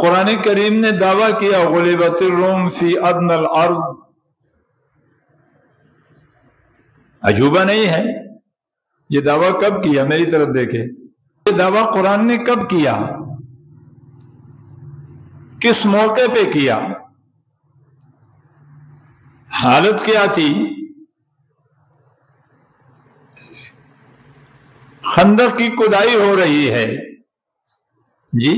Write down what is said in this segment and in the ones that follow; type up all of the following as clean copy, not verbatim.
قرآن کریم نے دعویٰ کیا غلبت الروم فی ادنی الارض، عجوبہ نہیں ہے یہ دعویٰ کب کیا؟ میری طرف دیکھے، یہ دعویٰ قرآن نے کب کیا، کس موقع پہ کیا، حالت کیا تھی؟ خندق کی کھدائی ہو رہی ہے جی،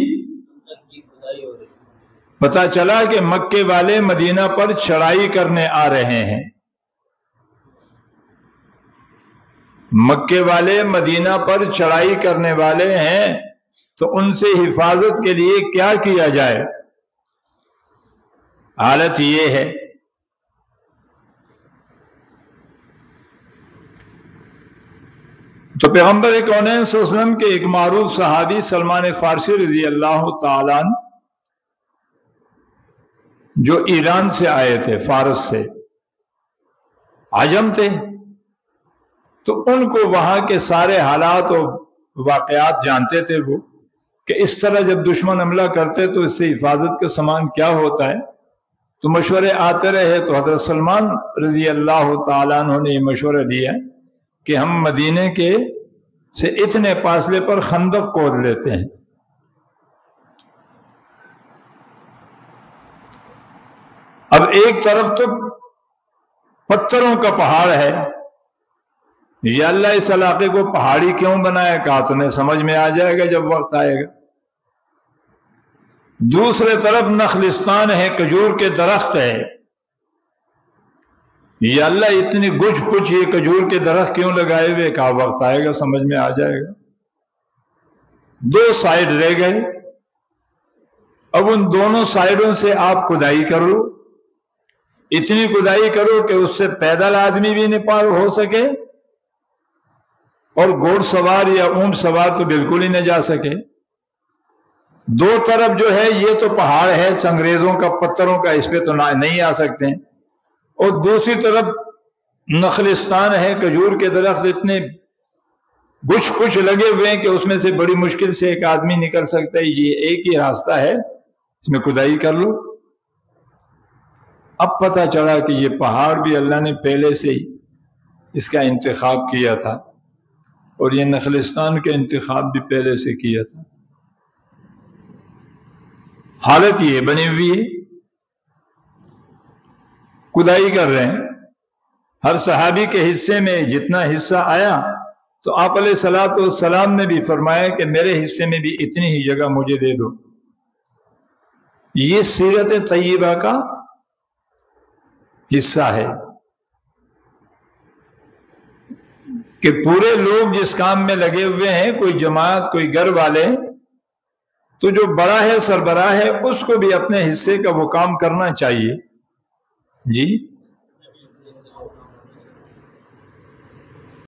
پتہ چلا کہ مکے والے مدینہ پر چڑھائی کرنے آ رہے ہیں، مکے والے مدینہ پر چڑھائی کرنے والے ہیں، تو ان سے حفاظت کے لیے کیا کیا جائے؟ حالت یہ ہے۔ تو پیغمبر کونین صلی اللہ علیہ وسلم کے ایک معروف صحابی سلمان فارسی رضی اللہ تعالیٰ عنہ، جو ایران سے آئے تھے، فارس سے، عجم تھے، تو ان کو وہاں کے سارے حالات اور واقعات جانتے تھے وہ، کہ اس طرح جب دشمن حملہ کرتے تو اس سے حفاظت کا سامان کیا ہوتا ہے، تو مشورے آتے رہے۔ تو حضرت سلمان رضی اللہ تعالیٰ عنہ نے یہ مشورہ دیا کہ ہم مدینے کے سے اتنے فاصلے پر خندق کھود لیتے ہیں۔ اب ایک طرف تو پتھروں کا پہاڑ ہے، یا اللہ اس علاقے کو پہاڑی کیوں بنایا؟ کہا تمہیں سمجھ میں آ جائے گا جب وقت آئے گا۔ دوسرے طرف نخلستان ہے، کھجور کے درخت ہے، یا اللہ اتنی گچھ پچھ یہ کھجور کے درخت کیوں لگائے ہوئے؟ کہا وقت آئے گا سمجھ میں آ جائے گا۔ دو سائڈ رہ گئے، اب ان دونوں سائڈوں سے آپ کھدائی کر لو، اتنی کھدائی کرو کہ اس سے پیدل آدمی بھی نہیں پار ہو سکے، اور گھوڑ سوار یا اونٹ سوار تو بالکل ہی نہ جا سکے۔ دو طرف جو ہے یہ تو پہاڑ ہے انگریزوں کا، پتھروں کا، اس پہ تو نہیں آ سکتے، اور دوسری طرف نخلستان ہے، کھجور کے درخت اتنے گچھ پچھ لگے ہوئے ہیں کہ اس میں سے بڑی مشکل سے ایک آدمی نکل سکتا ہے۔ یہ ایک ہی راستہ ہے، اس میں کھدائی کر لو۔ اب پتہ چلا کہ یہ پہاڑ بھی اللہ نے پہلے سے ہی اس کا انتخاب کیا تھا، اور یہ نخلستان کا انتخاب بھی پہلے سے کیا تھا۔ حالت یہ بنی ہوئی ہے، کھدائی کر رہے ہیں۔ ہر صحابی کے حصے میں جتنا حصہ آیا تو آپ علیہ الصلوۃ والسلام نے بھی فرمایا کہ میرے حصے میں بھی اتنی ہی جگہ مجھے دے دو۔ یہ سیرت طیبہ کا حصہ ہے کہ پورے لوگ جس کام میں لگے ہوئے ہیں، کوئی جماعت، کوئی گھر والے، تو جو بڑا ہے، سربراہ ہے، اس کو بھی اپنے حصے کا وہ کام کرنا چاہیے جی۔